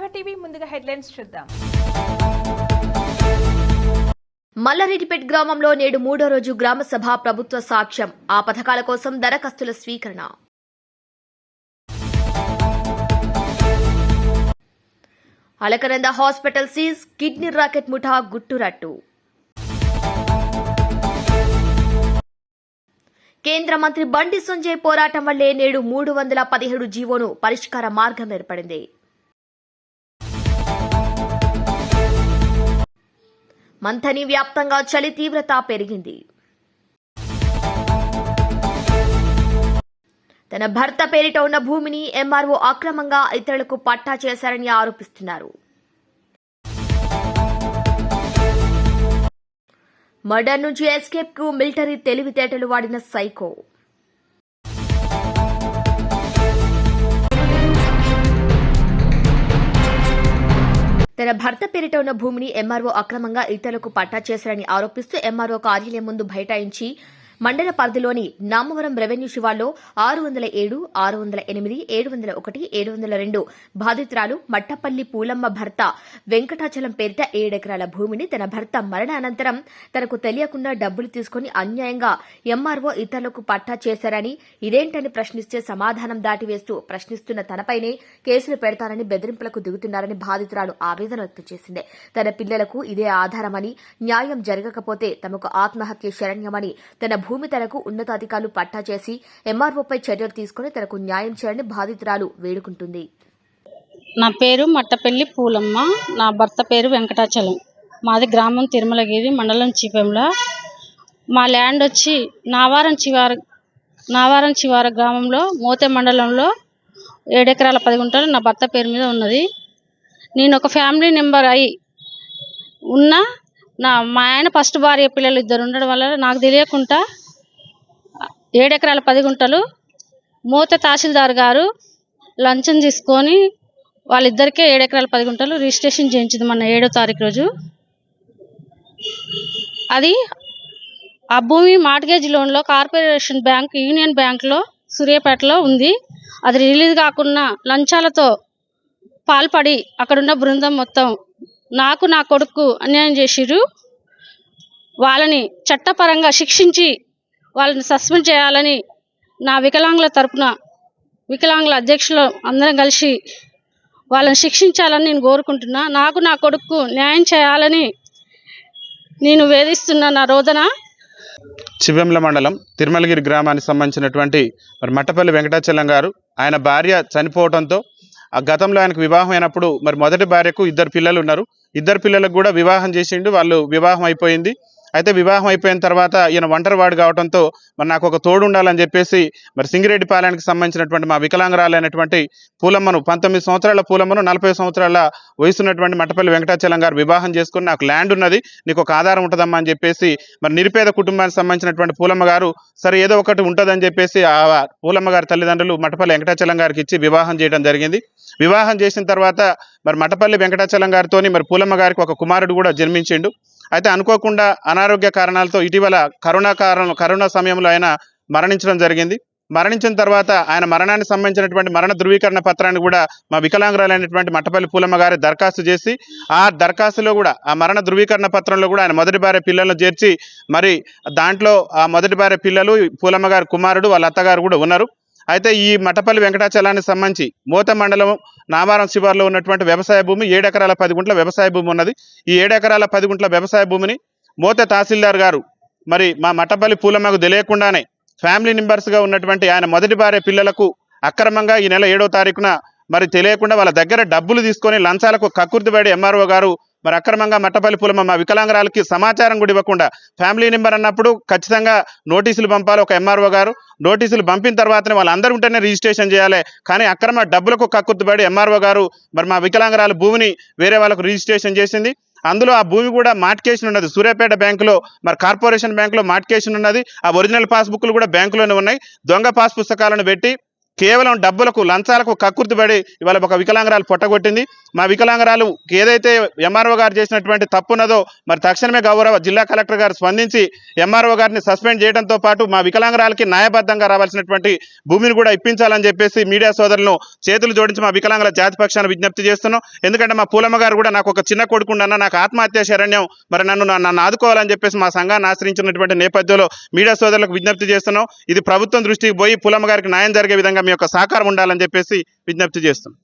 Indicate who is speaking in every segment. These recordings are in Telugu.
Speaker 1: ప్రజా టీవీ ముందుగా హెడ్లైన్స్ చూద్దాం.
Speaker 2: మల్లారెడ్డిపేట గ్రామంలో నేడు 3వ రోజు గ్రామ సభ ప్రభుత్వ సాక్ష్యం. ఆ పథకాల కోసం దరఖాస్తుల స్వీకరణ. Alakananda hospital seize, kidney racket ముఠా గుట్టురట్టు. కేంద్ర మంత్రి బండి సంజయ్ పోరాటం వల్లే నేడు 317 జీవోను పరిష్కార మార్గం ఏర్పడింది. మంథని వ్యాప్తంగా చలి తీవ్రత పెరిగింది. తన భర్త పేరిట ఉన్న భూమిని ఎంఆర్ఓ అక్రమంగా ఇతరులకు పట్టా చేశారని ఆరోపిస్తున్నారు. మర్డర్ నుంచి ఎస్కేప్ కు మిలిటరీ తెలివితేటలు వాడిన సైకో. తన భర్త పేరిట ఉన్న భూమిని ఎంఆర్ఓ అక్రమంగా ఇతరులకు పట్టా చేశారని ఆరోపిస్తూ ఎంఆర్ఓ కార్యాలయం ముందు బైఠాయించి మండల పరిధిలోని నామవరం రెవెన్యూ శివార్లో 607, 608, 701, 702 బాధితురాలు మట్టపల్లి పూలమ్మ భర్త వెంకటాచలం పేరిట 7 ఎకరాల భూమిని తన భర్త మరణానంతరం తనకు తెలియకుండా డబ్బులు తీసుకుని అన్యాయంగా ఎంఆర్ఓ ఇతరులకు పట్టా చేశారని, ఇదేంటని ప్రశ్నిస్తే సమాధానం దాటివేస్తూ ప్రశ్నిస్తున్న తనపైనే కేసులు పెడతానని బెదిరింపులకు దిగుతున్నారని బాధితురాలు ఆవేదన వ్యక్తం చేసింది. తన పిల్లలకు ఇదే ఆధారమని, న్యాయం జరగకపోతే తమకు ఆత్మహత్య శరణ్యమని, తన భూమి తనకు ఉన్నతాధికారులు పట్టా చేసి ఎంఆర్ఓపై చర్యలు తీసుకుని తనకు న్యాయం చేయాలని బాధితురాలు వేడుకుంటుంది.
Speaker 3: నా పేరు మట్టపల్లి పూలమ్మ, నా భర్త పేరు వెంకటాచలం. మాది గ్రామం తిరుమలగిరి, మండలం చిపెంల. మా ల్యాండ్ వచ్చి నావారం చివార గ్రామంలో మోతే మండలంలో 7 ఎకరాల 10 గుంటలు నా భర్త పేరు మీద ఉన్నది. నేను ఒక ఫ్యామిలీ మెంబర్ అయి ఉన్నా మా ఆయన ఫస్ట్ భార్య పిల్లలు 2 ఉండడం వల్ల నాకు తెలియకుండా 7 ఎకరాల 10 గుంటలు మోత తహసీల్దార్ గారు లంచం తీసుకొని వాళ్ళిద్దరికే 7 ఎకరాల 10 గుంటలు రిజిస్ట్రేషన్ చేయించింది మొన్న 7వ తారీఖు రోజు. అది ఆ భూమి మార్ట్గేజ్ లోన్లో కార్పొరేషన్ బ్యాంక్, యూనియన్ బ్యాంక్లో సూర్యాపేటలో ఉంది. అది రిలీజ్ కాకుండా లంచాలతో పాల్పడి అక్కడున్న బృందం మొత్తం నాకు నా కొడుకు అన్యాయం చేసిర్రు. వాళ్ళని చట్టపరంగా శిక్షించి వాళ్ళని సస్పెండ్ చేయాలని నా వికలాంగుల తరపున వికలాంగుల అధ్యక్షులు అందరం కలిసి వాళ్ళని శిక్షించాలని నేను కోరుకుంటున్నా. నాకు నా కొడుకు న్యాయం చేయాలని నేను వేధిస్తున్న నా రోదన.
Speaker 4: చివెంల మండలం తిరుమలగిరి గ్రామానికి సంబంధించినటువంటి మరి మట్టపల్లి వెంకటాచలం గారు, ఆయన భార్య చనిపోవడంతో ఆ గతంలో ఆయనకు వివాహం అయినప్పుడు మరి మొదటి భార్యకు 2 పిల్లలు ఉన్నారు. 2 పిల్లలకు కూడా వివాహం చేసిండు. వాళ్ళు వివాహం అయిపోయింది. అయితే వివాహం అయిపోయిన తర్వాత ఈయన ఒంటరివాడు కావడంతో మరి నాకు ఒక తోడు ఉండాలని చెప్పేసి మరి సింగిరెడ్డిపాలెంకి సంబంధించినటువంటి మా వికలాంగురాలైనటువంటి పూలమ్మను 19 సంవత్సరాల పూలమ్మను 40 సంవత్సరాల వయసున్నటువంటి మట్టపల్లి వెంకటాచలం గారు వివాహం చేసుకుని నాకు ల్యాండ్ ఉన్నది, నీకు ఒక ఆధారం ఉంటుందమ్మా అని చెప్పేసి మరి నిరుపేద కుటుంబానికి సంబంధించినటువంటి పూలమ్మ గారు సరే ఏదో ఒకటి ఉంటుందని చెప్పేసి ఆ పూలమ్మ గారి తల్లిదండ్రులు మట్టపల్లి వెంకటాచలం గారికి ఇచ్చి వివాహం చేయడం జరిగింది. వివాహం చేసిన తర్వాత మరి మట్టపల్లి వెంకటాచలం గారితో మరి పూలమ్మ గారికి ఒక కుమారుడు కూడా జన్మించిండు. అయితే అనుకోకుండా అనారోగ్య కారణాలతో ఇటీవల కరోనా సమయంలో ఆయన మరణించడం జరిగింది. మరణించిన తర్వాత ఆయన మరణానికి సంబంధించినటువంటి మరణ ధృవీకరణ పత్రాన్ని కూడా మా వికలాంగురాలైనటువంటి మట్టపల్లి పూలమ్మ గారి దరఖాస్తు చేసి ఆ దరఖాస్తులో కూడా ఆ మరణ ధృవీకరణ పత్రంలో కూడా ఆయన మొదటి భార్య పిల్లలను చేర్చి మరి దాంట్లో ఆ మొదటి భార్య పిల్లలు, పూలమ్మ గారి కుమారుడు, వాళ్ళ అత్తగారు కూడా ఉన్నారు. అయితే ఈ మట్టపల్లి వెంకటాచలానికి సంబంధించి మోత మండలం నావారం శివార్లో ఉన్నటువంటి వ్యవసాయ భూమి 7 ఎకరాల 10 గుంటల వ్యవసాయ భూమి ఉన్నది. ఈ 7 ఎకరాల 10 గుంటల వ్యవసాయ భూమిని మోత తహసీల్దార్ గారు మరి మా మట్టపల్లి పూలమ్మకు తెలియకుండానే ఫ్యామిలీ మెంబర్స్గా ఉన్నటువంటి ఆయన మొదటి భార్య పిల్లలకు అక్రమంగా ఈ నెల 7వ తారీఖున మరి తెలియకుండా వాళ్ళ దగ్గర డబ్బులు తీసుకొని లంచాలకు కక్కుర్తిపడి ఎంఆర్ఓ గారు మరి అక్రమంగా మట్టపల్లి పూలమ్మ మా వికలాంగురాలకి సమాచారం కూడా ఇవ్వకుండా, ఫ్యామిలీ నెంబర్ అన్నప్పుడు ఖచ్చితంగా నోటీసులు పంపాలి ఒక ఎంఆర్ఓ గారు. నోటీసులు పంపిన తర్వాతనే వాళ్ళందరూ ఉంటేనే రిజిస్ట్రేషన్ చేయాలి. కానీ అక్రమ డబ్బులకు కక్కుర్తిపడి ఎంఆర్ఓ గారు మరి మా వికలాంగురాల భూమిని వేరే వాళ్ళకు రిజిస్ట్రేషన్ చేసింది. అందులో ఆ భూమి కూడా మార్కేషన్ ఉన్నది. సూర్యాపేట బ్యాంకులో మరి కార్పొరేషన్ బ్యాంకులో మార్కేషన్ ఉన్నది. ఆ ఒరిజినల్ పాస్బుక్లు కూడా బ్యాంకులోనే ఉన్నాయి. దొంగ పాస్ పుస్తకాలను పెట్టి కేవలం డబ్బులకు లంచాలకు కక్కుర్తిపడి ఇవాళ ఒక వికలాంగరాలు పొట్టగొట్టింది. మా వికలాంగరాలు ఏదైతే ఎంఆర్ఓ గారు చేసినటువంటి తప్పున్నదో మరి తక్షణమే గౌరవ జిల్లా కలెక్టర్ గారు స్పందించి ఎంఆర్ఓ గారిని సస్పెండ్ చేయడంతో పాటు మా వికలాంగరాలకి న్యాయబద్ధంగా రావాల్సినటువంటి భూమిని కూడా ఇప్పించాలని చెప్పేసి మీడియా సోదరులను చేతులు జోడించి మా వికలాంగుల జాతి పక్షాన విజ్ఞప్తి చేస్తున్నాం. ఎందుకంటే మా పూలమ్మ గారు కూడా నాకు ఒక చిన్న కొడుకుండన్న నాకు ఆత్మహత్య శరణ్యం మరి నన్ను ఆదుకోవాలని చెప్పేసి మా సంఘాన్ని ఆశ్రయించినటువంటి నేపథ్యంలో మీడియా సోదరులకు విజ్ఞప్తి చేస్తున్నాం. ఇది ప్రభుత్వం దృష్టికి పోయి పూలమ్మ గారికి న్యాయం జరిగే విధంగా మీ యొక్క సహకారం ఉండాలని చెప్పేసి విజ్ఞప్తి చేస్తున్నాం.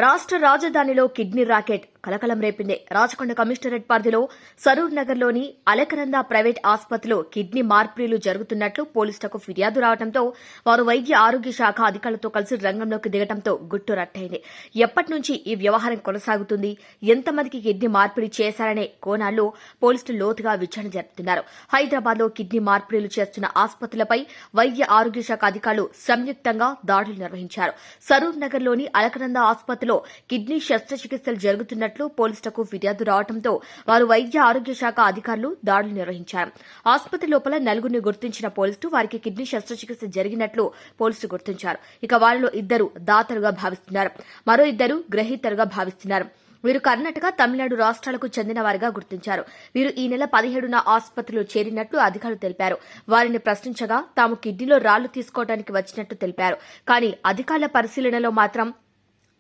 Speaker 2: రాష్ట్ర రాజధానిలో కిడ్నీ రాకెట్ కలకలం రేపింది. రాచకొండ కమిషనరేట్ పరిధిలో సరూర్ నగర్లోని అలకనంద ప్రైవేట్ ఆసుపత్రిలో కిడ్నీ మార్పిడిలు జరుగుతున్నట్లు పోలీసులకు ఫిర్యాదు రావడంతో వారు వైద్య ఆరోగ్య శాఖ అధికారులతో కలిసి రంగంలోకి దిగడంతో గుట్టు రట్టయింది. ఎప్పటి నుంచి ఈ వ్యవహారం కొనసాగుతుంది, ఎంతమందికి కిడ్నీ మార్పిడి చేశారనే కోణాల్లో పోలీసులు లోతుగా విచారణ జరుపుతున్నారు. హైదరాబాద్లో కిడ్నీ మార్పిడిలు చేస్తున్న ఆసుపత్రులపై వైద్య ఆరోగ్య శాఖ అధికారులు సంయుక్తంగా దాడులు నిర్వహించారు. సరూర్ నగర్లోని అలకనంద ఆసుపత్రిలో కిడ్నీ శస్త్రచికిత్సలు జరుగుతున్నట్లు పోలీసులకు ఫిర్యాదు రావడంతో వారు వైద్య ఆరోగ్య శాఖ అధికారులు దాడులు నిర్వహించారు. ఆసుపత్రి లోపల నలుగురిని గుర్తించిన పోలీసులు వారికి కిడ్నీ శస్త్రచికిత్స జరిగినట్లు పోలీసులు గుర్తించారు. ఇక వారిలో 2 దాతలుగా భావిస్తున్నారు, మరో 2 గ్రహీతలుగా భావిస్తున్నారు. వీరు కర్ణాటక, తమిళనాడు రాష్ట్రాలకు చెందిన వారిగా గుర్తించారు. వీరు ఈ నెల 17న ఆసుపత్రిలో చేరినట్లు అధికారులు తెలిపారు. వారిని ప్రశ్నించగా తాము కిడ్నీలో రాళ్లు తీసుకోవడానికి వచ్చినట్లు తెలిపారు. కానీ అధికారుల పరిశీలనలో మాత్రం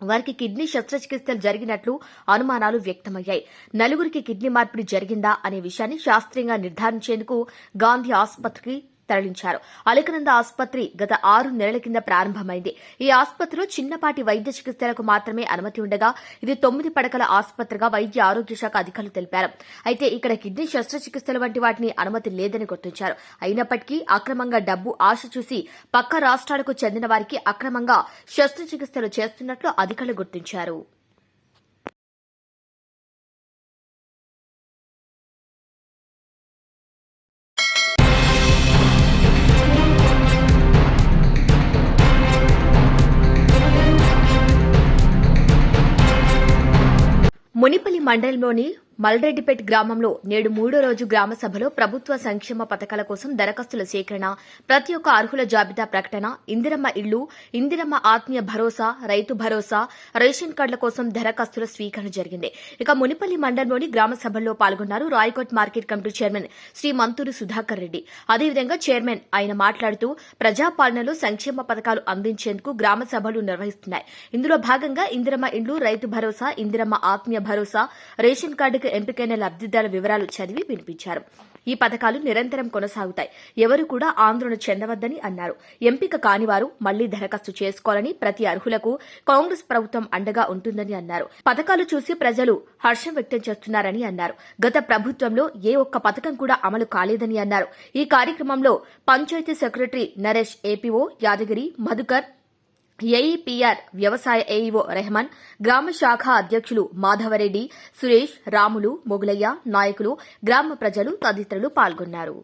Speaker 2: వారికి కిడ్నీ శస్త్రచికిత్సలు జరిగినట్లు అనుమానాలు వ్యక్తమయ్యాయి. నలుగురికి కిడ్నీ మార్పిడి జరిగిందా అనే విషయాన్ని శాస్త్రీయంగా నిర్ధారించేందుకు గాంధీ ఆసుపత్రికి తరలించారు. అలకనంద ఆసుపత్రి గత 6 నెలల కింద ప్రారంభమైంది. ఈ ఆసుపత్రిలో చిన్నపాటి వైద్య చికిత్సలకు మాత్రమే అనుమతి ఉండగా ఇది 9 పడకల ఆసుపత్రిగా వైద్య ఆరోగ్య శాఖ అధికారులు తెలిపారు. అయితే ఇక్కడ కిడ్నీ శస్త్రచికిత్సలు వంటి వాటిని అనుమతి లేదని గుర్తించారు. అయినప్పటికీ అక్రమంగా డబ్బు ఆశ చూసి పక్క రాష్ట్రాలకు చెందిన వారికి అక్రమంగా శస్త్రచికిత్సలు చేస్తున్నట్లు అధికారులు గుర్తించారు. మునిపల్లి మండలంలోని మల్రెడ్డిపేట్ గ్రామంలో నేడు 3వ రోజు గ్రామ సభలో ప్రభుత్వ సంక్షేమ పథకాల కోసం దరఖాస్తుల సేకరణ, ప్రతి ఒక్క అర్హుల జాబితా ప్రకటన, ఇందిరమ్మ ఇళ్లు, ఇందిరమ్మ ఆత్మీయ భరోసా, రైతు భరోసా, రేషన్ కార్డుల కోసం దరఖాస్తుల స్వీకరణ జరిగింది. ఇక మునిపల్లి మండలంలోని గ్రామ సభల్లో పాల్గొన్నారు Rayakot market committee chairman Shri Manthuru Sudhakar Reddy. అదేవిధంగా చైర్మన్ ఆయన మాట్లాడుతూ ప్రజాపాలనలో సంక్షేమ పథకాలు అందించేందుకు గ్రామ సభలు నిర్వహిస్తున్నాయి. ఇందులో భాగంగా ఇందిరమ్మ ఇళ్లు, రైతు భరోసా, ఇందిరమ్మ ఆత్మీయ భరోసా, రేషన్ కార్డుకు ఎంపికైన లబ్దిదారుల వివరాలు చదివి వినిపించారు. ఈ పథకాలు నిరంతరం కొనసాగుతాయి, ఎవరు కూడా ఆందోళన చెందవద్దని అన్నారు. ఎంపిక కానివారు మళ్లీ దరఖాస్తు చేసుకోవాలని, ప్రతి అర్హులకు కాంగ్రెస్ ప్రభుత్వం అండగా ఉంటుందని అన్నారు. పథకాలు చూసి ప్రజలు హర్షం వ్యక్తం చేస్తున్నారని అన్నారు. గత ప్రభుత్వంలో ఏ ఒక్క పథకం కూడా అమలు కాలేదని అన్నారు. ఈ కార్యక్రమంలో పంచాయతీ సెక్రటరీ నరేష్, ఏపీఓ యాదగిరి, మధుకర్, ఏఈపీఆర్ వ్యవసాయ ఏఈఓ రెహమాన్, గ్రామ శాఖ అధ్యక్షులు మాధవరెడ్డి, సురేష్, రాములు, మొగులయ్య, నాయకులు, గ్రామ ప్రజలు తదితరులు పాల్గొన్నారు.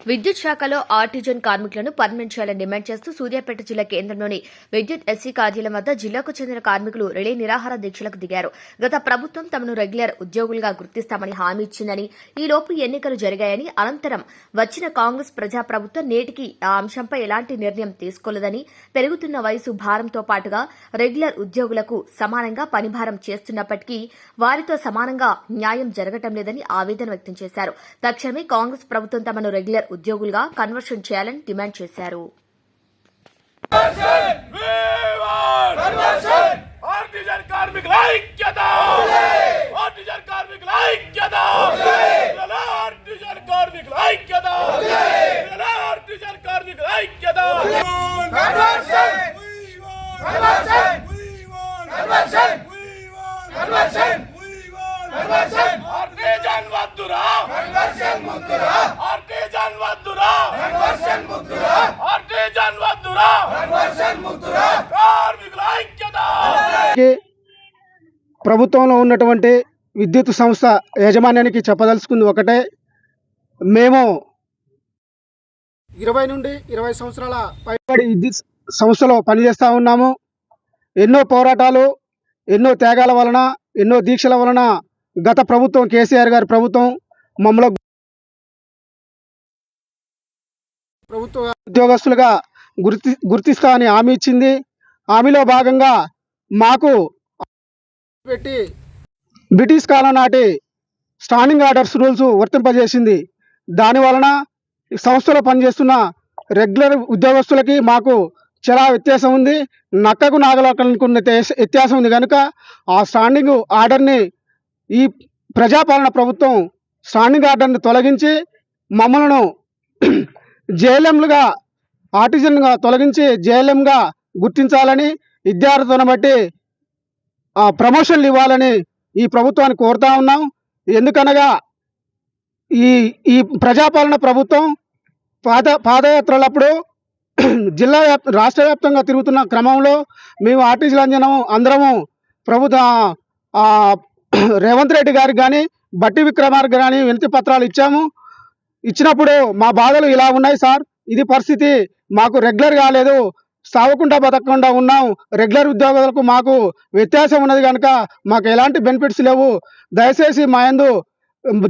Speaker 2: విద్యుత్ శాఖలో ఆర్టిజన్ కార్మికులను పర్మనెంట్ చేయాలని డిమాండ్ చేస్తూ సూర్యాపేట జిల్లా కేంద్రంలోని విద్యుత్ ఎస్సీ కార్యాలయం వద్ద జిల్లాకు చెందిన కార్మికులు రిలే నిరాహార దీక్షలకు దిగారు. గత ప్రభుత్వం తమను రెగ్యులర్ ఉద్యోగులుగా గుర్తిస్తామని హామీ ఇచ్చిందని, ఈలోపు ఎన్నికలు జరిగాయని, అనంతరం వచ్చిన కాంగ్రెస్ ప్రజాప్రభుత్వం నేటికి ఆ అంశంపై ఎలాంటి నిర్ణయం తీసుకోలేదని, పెరుగుతున్న వయసు భారంతో పాటుగా రెగ్యులర్ ఉద్యోగులకు సమానంగా పనిభారం చేస్తున్నప్పటికీ వారితో సమానంగా న్యాయం జరగటం లేదని ఆవేదన వ్యక్తం చేశారు. తక్షణమే కాంగ్రెస్ ప్రభుత్వం తమను రెగ్యులర్ ఉద్యోగులుగా కన్వర్షన్ చేయాలని డిమాండ్ చేశారు.
Speaker 1: ప్రభుత్వంలో ఉన్నటువంటి విద్యుత్ సంస్థ యాజమాన్యానికి చెప్పదలుచుకుంది ఒకటే, మేము 20 నుండి 20 సంవత్సరాల పైబడి విద్యుత్ సంస్థలో పనిచేస్తూ ఉన్నాము. ఎన్నో పోరాటాలు, ఎన్నో త్యాగాల వలన, ఎన్నో దీక్షల వలన గత ప్రభుత్వం కేసీఆర్ గారి ప్రభుత్వం మమ్మల్ని ప్రభుత్వ ఉద్యోగస్తులుగా గుర్తిస్తామని హామీ ఇచ్చింది. హామీలో భాగంగా మాకు పెట్టి బ్రిటిష్ కాలం నాటి స్టాండింగ్ ఆర్డర్స్ రూల్స్ వర్తింపజేసింది. దాని వలన సంస్థలో పనిచేస్తున్న రెగ్యులర్ ఉద్యోగస్తులకి మాకు చాలా వ్యత్యాసం ఉంది. నక్కకు నాగలోకానికి ఉన్న వ్యత్యాసం ఉంది కనుక ఆ స్టాండింగ్ ఆర్డర్ని ఈ ప్రజాపాలన ప్రభుత్వం స్టాండింగ్ ఆర్డర్ని తొలగించి మమ్మల్ని జేఎల్ఎంలుగా ఆర్టిజన్గా తొలగించి జేఎల్ఎంగా గుర్తించాలని, విద్యార్థులను బట్టి ప్రమోషన్లు ఇవ్వాలని ఈ ప్రభుత్వాన్ని కోరుతా ఉన్నాం. ఎందుకనగా ఈ ఈ ప్రజాపాలన ప్రభుత్వం పాదయాత్రలప్పుడు రాష్ట్ర వ్యాప్తంగా తిరుగుతున్న క్రమంలో మేము ఆర్టీసీలు అందరము ప్రభుత్వ రేవంత్ రెడ్డి గారికి కానీ బట్టి విక్రమార్క కానీ వినతి పత్రాలు ఇచ్చినప్పుడు మా బాధలు ఇలా ఉన్నాయి సార్, ఇది పరిస్థితి, మాకు రెగ్యులర్ కాలేదు, సావకుండా బతకకుండా ఉన్నాం, రెగ్యులర్ ఉద్యోగులకు మాకు వ్యత్యాసం ఉన్నది కనుక మాకు ఎలాంటి బెనిఫిట్స్ లేవు, దయచేసి మా యందు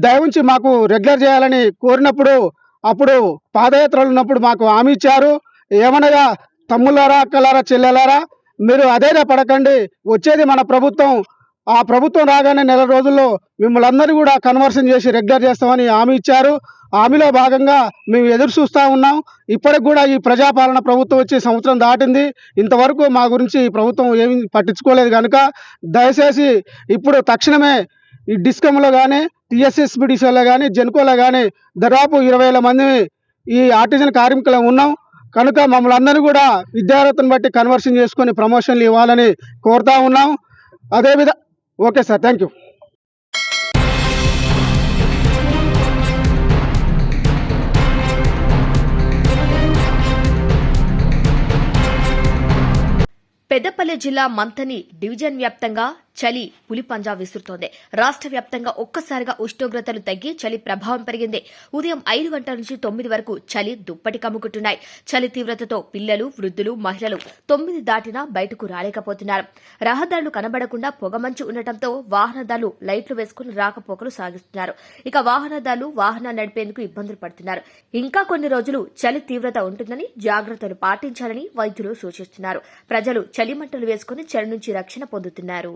Speaker 1: దయ ఉంచి మాకు రెగ్యులర్ చేయాలని కోరినప్పుడు అప్పుడు పాదయాత్రలు ఉన్నప్పుడు మాకు హామీ ఇచ్చారు. ఏమనగా తమ్ముళ్ళారా, అక్కలారా, చెల్లెలారా, మీరు అధైర్య పడకండి, వచ్చేది మన ప్రభుత్వం, ఆ ప్రభుత్వం రాగానే నెల రోజుల్లో మిమ్మల్ని అందరూ కూడా కన్వర్షన్ చేసి రెగ్యులర్ చేస్తామని హామీ ఇచ్చారు. హామీలో భాగంగా మేము ఎదురు చూస్తూ ఉన్నాం. ఇప్పటికి కూడా ఈ ప్రజాపాలన ప్రభుత్వం వచ్చి సంవత్సరం దాటింది, ఇంతవరకు మా గురించి ఈ ప్రభుత్వం ఏమీ పట్టించుకోలేదు కనుక దయచేసి ఇప్పుడు తక్షణమే ఈ డిస్కంలో కానీ టీఎస్ఎస్బిడిసిలో కానీ జెన్కోలో కానీ దాదాపు 20,000 మంది ఈ ఆర్టిజన్ కార్మికులు ఉన్నాం కనుక మమ్మల్ని అందరూ కూడా విద్యార్థులను బట్టి కన్వర్షన్ చేసుకొని ప్రమోషన్లు ఇవ్వాలని కోరుతా ఉన్నాం. అదేవిధంగా okay sir, thank you.
Speaker 2: Peddapalli జిల్లా మంథని డివిజన్ వ్యాప్తంగా చలి పులిపంజా విసురుతోంది. రాష్ట్ర వ్యాప్తంగా ఒక్కసారిగా ఉష్ణోగ్రతలు తగ్గి చలి ప్రభావం పెరిగింది. ఉదయం 5 గంటల నుంచి 9 వరకు చలి దుప్పటి కమ్ముకుంటున్నాయి. చలి తీవ్రతతో పిల్లలు, వృద్ధులు, మహిళలు 9 దాటినా బయటకు రాలేకపోతున్నారు. రహదారులు కనబడకుండా పొగమంచు ఉండటంతో వాహనదారులు లైట్లు వేసుకుని రాకపోకలు సాగిస్తున్నారు. ఇక వాహనదారులు వాహనాలు నడిపేందుకు ఇబ్బందులు పడుతున్నారు. ఇంకా కొన్ని రోజులు చలి తీవ్రత ఉంటుందని జాగ్రత్తలు పాటించాలని వైద్యులు సూచిస్తున్నారు. ప్రజలు చలిమంటలు వేసుకుని చలి నుంచి రక్షణ పొందుతున్నారు.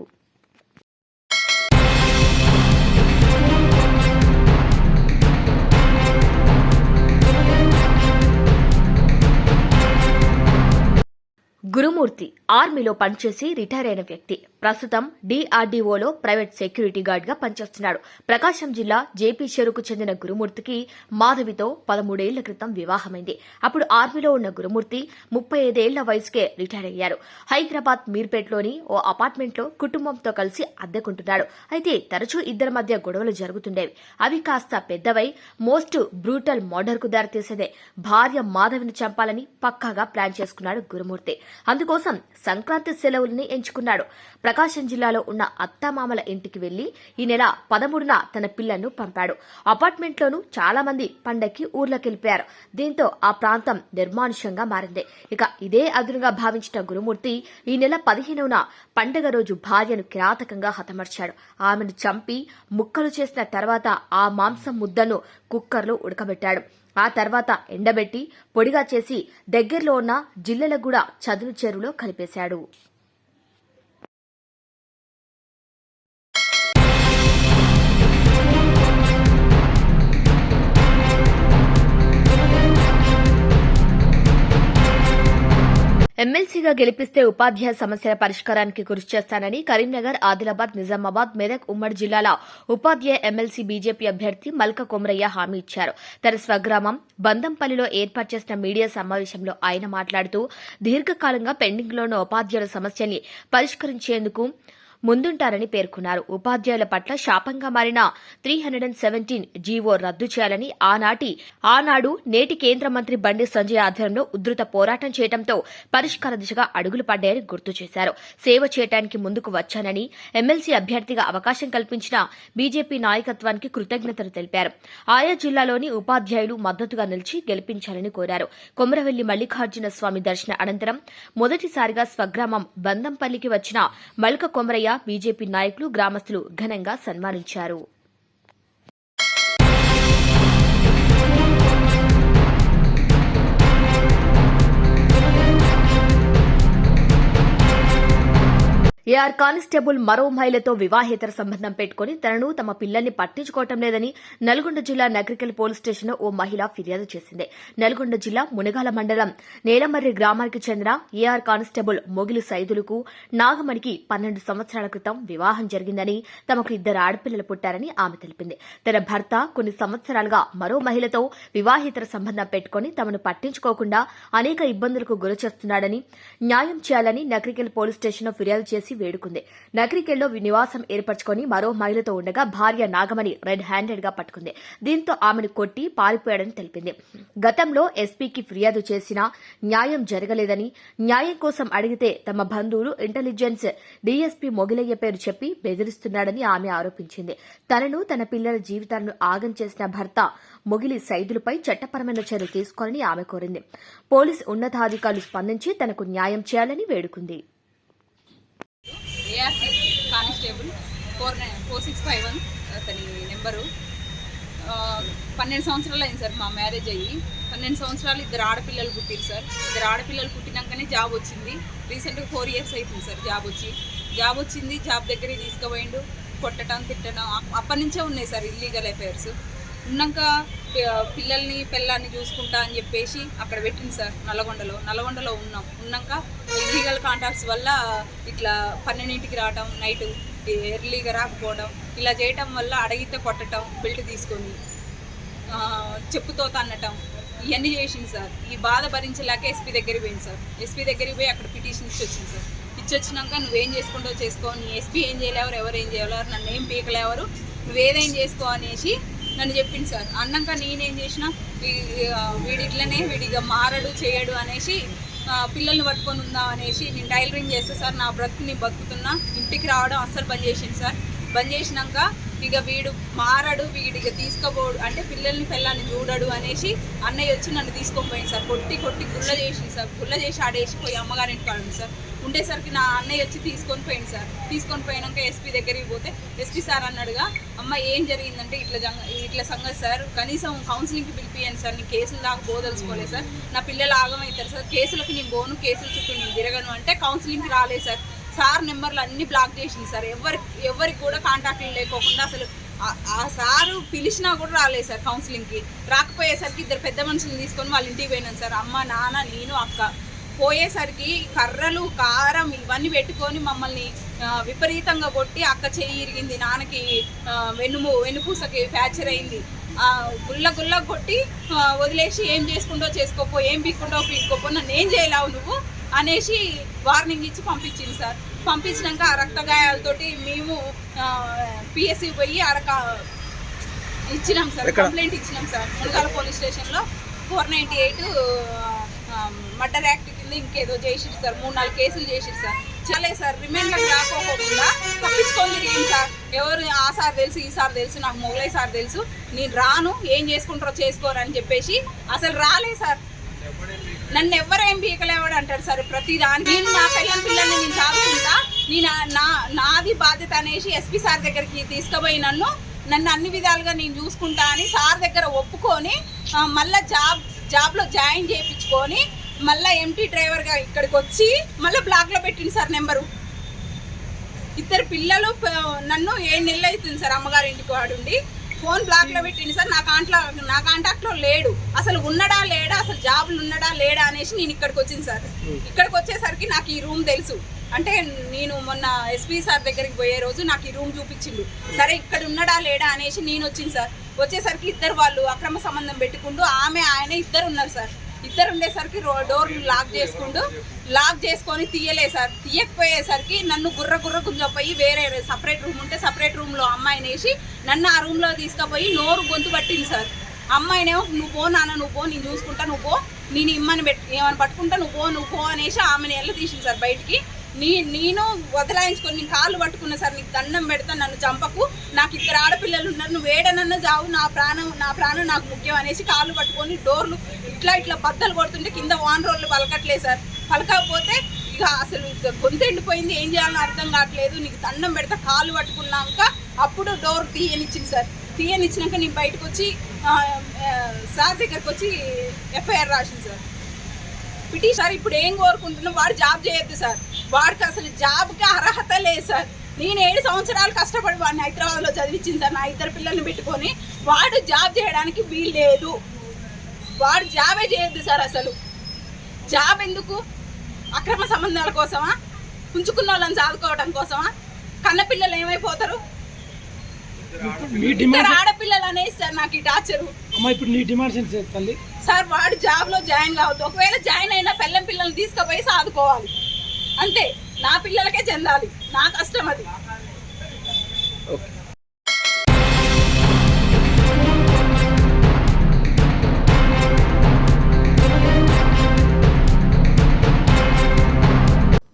Speaker 2: గురుమూర్తి ఆర్మీలో పనిచేసి రిటైర్ అయిన వ్యక్తి. ప్రస్తుతం డీఆర్డీఓలో ప్రైవేట్ సెక్యూరిటీ గార్డ్ గా పనిచేస్తున్నాడు. ప్రకాశం జిల్లా జేపీ చెరుకు చెందిన గురుమూర్తికి మాధవితో 13 ఏళ్ల క్రితం వివాహమైంది. అప్పుడు ఆర్మీలో ఉన్న గురుమూర్తి 35 ఏళ్ల వయసుకే రిటైర్ అయ్యారు. హైదరాబాద్ మీర్పేట్లోని ఓ అపార్ట్మెంట్లో కుటుంబంతో కలిసి అద్దెకుంటున్నాడు. అయితే తరచూ ఇద్దరి మధ్య గొడవలు జరుగుతుండేవి. అవి కాస్త పెద్దవై మోస్ట్ బ్రూటల్ మర్డర్ కు దారితీసేదే. భార్య మాధవిని చంపాలని పక్కాగా ప్లాన్ చేసుకున్నాడు గురుమూర్తి. అందుకోసం సంక్రాంతి సెలవుల్ని ఎంచుకున్నాడు. ప్రకాశం జిల్లాలో ఉన్న అత్తామామల ఇంటికి వెళ్లి ఈ నెల 13న తన పిల్లలను పంపాడు. అపార్ట్మెంట్లోనూ చాలా మంది పండక్కి ఊర్లోకెళ్లిపోయారు. దీంతో ఆ ప్రాంతం నిర్మానుష్యంగా మారింది. ఇక ఇదే అదునుగా భావించిన గురుమూర్తి ఈ నెల 15న పండగ రోజు భార్యను కిరాతకంగా హతమార్చాడు. ఆమెను చంపి ముక్కలు చేసిన తర్వాత ఆ మాంసం ముద్దను కుక్కర్లో ఉడకబెట్టాడు. ఆ తర్వాత ఎండబెట్టి పొడిగా చేసి దగ్గరలో ఉన్న జిల్లెలగూడ చదును చెరువులో కలిపేశాడు. ఎమ్మెల్సీగా గెలిపిస్తే ఉపాధ్యాయ సమస్యల పరిష్కారానికి కృషి చేస్తానని కరీంనగర్, ఆదిలాబాద్, నిజామాబాద్, మెదక్ ఉమ్మడి జిల్లాల ఉపాధ్యాయ ఎమ్మెల్సీ బీజేపీ అభ్యర్థి మల్క కొమరయ్య హామీ ఇచ్చారు. తన స్వగ్రామం బందంపల్లిలో ఏర్పాటు చేసిన మీడియా సమావేశంలో ఆయన మాట్లాడుతూ దీర్ఘకాలంగా పెండింగ్లో ఉన్న ఉపాధ్యాయుల సమస్యల్ని పరిష్కరించేందుకు ముందుంటారని పేర్కొన్నారు. ఉపాధ్యాయుల పట్ల శాపంగా మారిన 317 జీవో రద్దు చేయాలని ఆనాడు నేటి కేంద్ర మంత్రి బండి సంజయ్ ఆధ్వర్యంలో ఉధృత పోరాటం చేయడంతో పరిష్కార దిశగా అడుగులు పడ్డాయని గుర్తు చేశారు. సేవ చేయడానికి ముందుకు వచ్చానని, ఎమ్మెల్సీ అభ్యర్థిగా అవకాశం కల్పించిన బీజేపీ నాయకత్వానికి కృతజ్ఞతలు తెలిపారు. ఆయా జిల్లాలోని ఉపాధ్యాయులు మద్దతుగా నిలిచి గెలిపించాలని కోరారు. కొమరవెల్లి మల్లికార్జున స్వామి దర్శన అనంతరం మొదటిసారిగా స్వగ్రామం బందంపల్లికి వచ్చిన మల్క కొమరయ్య బీజేపీ నాయకులు, గ్రామస్తులు ఘనంగా సన్మానించారు. ఏఆర్ కానిస్టేబుల్ మరో మహిళతో వివాహేతర సంబంధం పెట్టుకుని తనను, తమ పిల్లల్ని పట్టించుకోవటం లేదని నల్గొండ జిల్లా నగరికల్ పోలీస్ స్టేషన్లో ఓ మహిళ ఫిర్యాదు చేసింది. నల్గొండ జిల్లా మునగాల మండలం నేలమర్రి గ్రామానికి చెందిన ఏఆర్ కానిస్టేబుల్ మొగిలి సైదులకు నాగమణికి 12 సంవత్సరాల క్రితం వివాహం జరిగిందని, తమకు 2 ఆడపిల్లలు పుట్టారని ఆమె తెలిపింది. తన భర్త కొన్ని సంవత్సరాలుగా మరో మహిళతో వివాహేతర సంబంధం పెట్టుకుని తమను పట్టించుకోకుండా అనేక ఇబ్బందులకు గురిచేస్తున్నాడని, న్యాయం చేయాలని నగరికల్ పోలీస్ స్టేషన్లో ఫిర్యాదు చేసి వేడుకుంది. నగరికెల్లో నివాసం ఏర్పరచుకుని మరో మహిళతో ఉండగా భార్య నాగమణి రెడ్ హ్యాండెడ్ గా పట్టుకుంది. దీంతో ఆమెను కొట్టి పారిపోయాడని తెలిపింది. గతంలో ఎస్పీకి ఫిర్యాదు చేసినా న్యాయం జరగలేదని, న్యాయం కోసం అడిగితే తమ బంధువులు ఇంటెలిజెన్స్ డీఎస్పీ మొగిలయ్య పేరు చెప్పి బెదిరిస్తున్నాడని ఆమె ఆరోపించింది. తనను, తన పిల్లల జీవితాలను ఆగం చేసిన భర్త మొగిలి సైదులపై చట్టపరమైన చర్యలు తీసుకోవాలని ఆమె కోరింది. పోలీసు ఉన్నతాధికారులు స్పందించి తనకు న్యాయం చేయాలని వేడుకుంది.
Speaker 5: ఏఆర్ కానిస్టేబుల్ 4651 అతని నెంబరు. 12 సంవత్సరాలు అయింది సార్ మా మ్యారేజ్ అయ్యి. 12 సంవత్సరాలు 2 ఆడపిల్లలు పుట్టిరు సార్. 2 ఆడపిల్లలు పుట్టినాకనే జాబ్ వచ్చింది. రీసెంట్గా 4 ఇయర్స్ అవుతుంది సార్ జాబ్ వచ్చింది. జాబ్ దగ్గరికి తీసుకుపోయిండు, కొట్టడం, తిట్టడం అప్పటి నుంచే ఉన్నాయి సార్ ఇల్లీగల్ అఫైర్స్. ఉన్నాక పిల్లల్ని చూసుకుంటా అని చెప్పేసి అక్కడ పెట్టింది సార్ నల్లగొండలో ఉన్నాక ఇల్లీగల్ కాంటాక్ట్స్ వల్ల ఇట్లా 12ంటికి రావటం, నైట్ ఎర్లీగా రాకపోవడం, ఇలా చేయటం వల్ల అడిగితే కొట్టడం, బెల్ట్ తీసుకొని చెప్పుతో తన్నటం, ఇవన్నీ చేసింది సార్. ఈ బాధ భరించలేక ఎస్పీ దగ్గరికి పోయింది సార్. ఎస్పీ దగ్గరికి పోయి అక్కడ పిటిషన్ ఇచ్చొచ్చింది సార్. ఇచ్చొచ్చినాక నువ్వేం చేసుకుంటావు చేసుకో, నీ ఎస్పీ ఏం చేయలేవారు, ఎవరు ఏం చేయలేవారు, నన్ను ఏం పీకలేవారు, నువ్వేదేం చేసుకో అనేసి నన్ను చెప్పింది సార్. అన్నాక నేనేం చేసిన, వీడిగా మారడు చేయడు అనేసి పిల్లల్ని పట్టుకొని ఉందాం అనేసి నేను టైలరింగ్ చేస్తే సార్ నా బ్రతుకుని బతుకుతున్నా. ఇంటికి రావడం అస్సలు బంద్ చేసింది సార్. బంద్ చేసినాక ఇక వీడు మారడు, వీడిగా తీసుకోబోడు అంటే పిల్లల్ని చూడడు అనేసి అన్నయ్య వచ్చి నన్ను తీసుకొని పోయింది సార్. కొట్టి గుల్ల చేసింది సార్. గుల్ల చేసి ఆడేసిపోయి అమ్మగారింటి కాడు సార్. ఉండేసరికి నా అన్నయ్య వచ్చి తీసుకొని పోయింది సార్. తీసుకొని పోయినాక ఎస్పీ దగ్గరికి పోతే ఎస్పీ సార్ అన్నాడుగా, అమ్మ ఏం జరిగిందంటే ఇట్లా సంగతి సార్, కనీసం కౌన్సిలింగ్కి పిలిపియండి సార్, నీ కేసులు దాకా పోదలుచుకోలేదు సార్, నా పిల్లలు ఆగమవుతారు సార్, కేసులకి నేను పోను, కేసుల చుట్టూ నేను తిరగను అంటే కౌన్సిలింగ్కి రాలేదు సార్. సార్ నెంబర్లు అన్నీ బ్లాక్ చేసింది సార్. ఎవరికి కూడా కాంటాక్ట్లు లేకోకుండా అసలు ఆ సారు పిలిచినా కూడా రాలేదు సార్. కౌన్సిలింగ్కి రాకపోయేసరికి 2 పెద్ద మనుషులు తీసుకొని వాళ్ళ ఇంటికి పోయినాను సార్. అమ్మ, నాన్న, నేను, అక్క. పోయేసరికి కర్రలు, కారం ఇవన్నీ పెట్టుకొని మమ్మల్ని విపరీతంగా కొట్టి, అక్క చెయ్యి ఇరిగింది, నాన్నకి వెన్నుపూసకి ఫ్రాక్చర్ అయింది. గుల్ల కొట్టి వదిలేసి ఏం చేసుకుంటో చేసుకోపో, ఏం పీక్కుంటావు పీక్కోపో, నన్ను ఏం చేయలేవు నువ్వు అనేసి వార్నింగ్ ఇచ్చి పంపించింది సార్. పంపించినాక ఆ రక్త గాయాలతోటి మేము పిఎస్సి పోయి ఇచ్చినాం సార్, కంప్లైంట్ ఇచ్చినాం సార్. మునగాల పోలీస్ స్టేషన్లో 498 మర్డర్ యాక్ట్ కింద ఇంకేదో చేసిరు సార్. 3-4 కేసులు చేసిరు సార్. చాలే సార్, రిమైండ్లకు రాకపోకుండా తప్పించుకొని తిరిగింది సార్. ఎవరు ఆ సార్ తెలుసు, ఈ సార్ తెలుసు, నాకు మొగలై సార్ తెలుసు, నేను రాను, ఏం చేసుకుంటారో చేసుకోరని చెప్పేసి అసలు రాలే సార్. నన్ను ఎవరేం పీకలేవాడు అంటాడు సార్ ప్రతి దానికి. నేను నా పిల్లల్ని నేను చాలుకుంటా, నాది బాధ్యత అనేసి ఎస్పీ సార్ దగ్గరికి తీసుకుపోయి నన్ను అన్ని విధాలుగా నేను చూసుకుంటా అని సార్ దగ్గర ఒప్పుకొని మళ్ళీ జాబ్లో జాయిన్ చేయించుకొని మళ్ళీ ఎంటీ డ్రైవర్గా ఇక్కడికి వచ్చి మళ్ళీ బ్లాక్లో పెట్టింది సార్ నెంబరు. 2 పిల్లలు నన్ను 7 నెలలు అవుతుంది సార్ అమ్మగారి ఇంటికి వాడుండి. ఫోన్ బ్లాక్లో పెట్టింది సార్. నా కాంటాక్ట్లో లేడు, అసలు ఉన్నాడా లేడా, అసలు జాబ్లు ఉన్నాడా లేడా అనేసి నేను ఇక్కడికి వచ్చింది సార్. ఇక్కడికి వచ్చేసరికి నాకు ఈ రూమ్ తెలుసు. అంటే నేను మొన్న ఎస్పీ సార్ దగ్గరికి పోయే రోజు నాకు ఈ రూమ్ చూపించిండు. సరే ఇక్కడ ఉన్నాడా లేడా అనేసి నేను వచ్చింది సార్. వచ్చేసరికి 2 వాళ్ళు అక్రమ సంబంధం పెట్టుకుంటూ ఆయన 2 ఉన్నారు సార్. ఇద్దరు ఉండేసరికి డోర్లు లాక్ చేసుకొని తీయలే సార్. తీయకపోయేసరికి నన్ను గుర్ర గుంజపోయి వేరే సపరేట్ రూమ్ ఉంటే సపరేట్ రూమ్లో అమ్మాయిని వేసి నన్ను ఆ రూమ్లో తీసుకుపోయి నోరు గొంతు పట్టింది సార్. అమ్మాయినేమో నువ్వు పో నాన్న, నువ్వు పో, నేను చూసుకుంటా, నువ్వు పో, నేను ఏమని పట్టుకుంటా, నువ్వు పో అనేసి ఆమెను ఎల్ల తీసింది సార్ బయటికి. నేను వదలాయించుకొని నేను కాళ్ళు పట్టుకున్నా సార్, నీకు దండం పెడతా, నన్ను చంపకు, నాకు ఇద్దరు ఆడపిల్లలు ఉన్నారు, నువ్వు ఏడనన్నా జావు, నా ప్రాణం నాకు ముఖ్యం అనేసి కాళ్ళు పట్టుకొని డోర్లు ఇట్లా బద్దలు కొడుతుంటే కింద వాన్ రోడ్లు పలకట్లేదు సార్. పలకపోతే ఇక అసలు గొంతు ఎండిపోయింది, ఏం చేయాలని అర్థం కావట్లేదు, నీకు దండం పెడతా కాళ్ళు పట్టుకున్నాక అప్పుడు డోర్ తీయనిచ్చింది సార్. తీయనిచ్చినాక నేను బయటకు వచ్చి సార్ దగ్గరకు వచ్చి ఎఫ్ఐఆర్ రాసింది సార్. సార్ ఇప్పుడు ఏం కోరుకుంటున్నా, వాడు జాబ్ చేయొద్దు సార్, వాడికి అసలు జాబ్కి అర్హత లేదు సార్. నేను 7 సంవత్సరాలు కష్టపడి వాడిని హైదరాబాద్లో చదివించింది సార్, నా ఇద్దరు పిల్లల్ని పెట్టుకొని. వాడు జాబ్ చేయడానికి వీలు లేదు, వాడు జాబే చేయొద్దు సార్. అసలు జాబ్ ఎందుకు? అక్రమ సంబంధాల కోసమా? ఉంచుకున్న వాళ్ళని చదువుకోవడం కోసమా? కన్నపిల్లలు ఏమైపోతారు? ఆడపిల్లలు అనేసి సార్ నాకు ఈ టార్చరు.
Speaker 1: ఇప్పుడు నీ డిమాండ్స్ ఏంటి తల్లి?
Speaker 5: సార్ వాడు జాబ్లో జాయిన్ కావద్దు, ఒకవేళ జాయిన్ అయినా పిల్లల్ని తీసుకుపోయి సాదుకోవాలి అంతే, నా పిల్లలకే చెందాలి, నా కష్టం అది.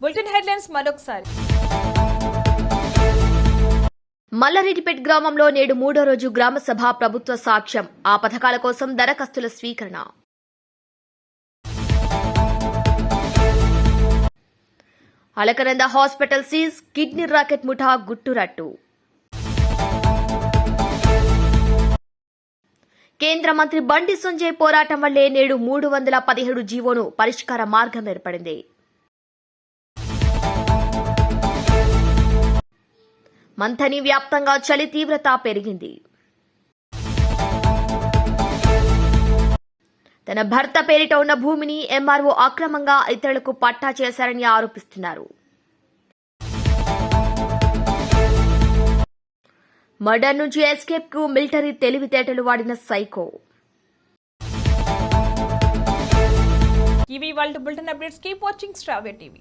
Speaker 6: బులెటిన్ హెడ్లైన్స్ మరొకసారి.
Speaker 2: మల్లారెడ్డిపేట్ గ్రామంలో నేడు 3వ రోజు గ్రామ సభ ప్రభుత్వ సాక్ష్యం. ఆ పథకాల కోసం దరఖాస్తుల స్వీకరణ. Alakananda hospital seize, kidney racket ముఠా గుట్టురట్టు. కేంద్ర మంత్రి బండి సంజయ్ పోరాటం వల్లే నేడు 317 జీవోను పరిష్కార మార్గం ఏర్పడింది. మంథని వ్యాప్తంగా చలి తీవ్రత పెరిగింది. తన భర్త పేరిట ఉన్న భూమిని ఎంఆర్ఓ అక్రమంగా ఇతరులకు పట్టా చేశారని ఆరోపిస్తున్నారు. మర్డర్ నుంచి ఎస్కేప్ కు మిలిటరీ తెలివితేటలు వాడిన సైకో.
Speaker 6: ఇవి వాళ్ళ బులెటిన్ అప్డేట్స్. కీప్ వాచింగ్ స్ట్రావే టీవీ.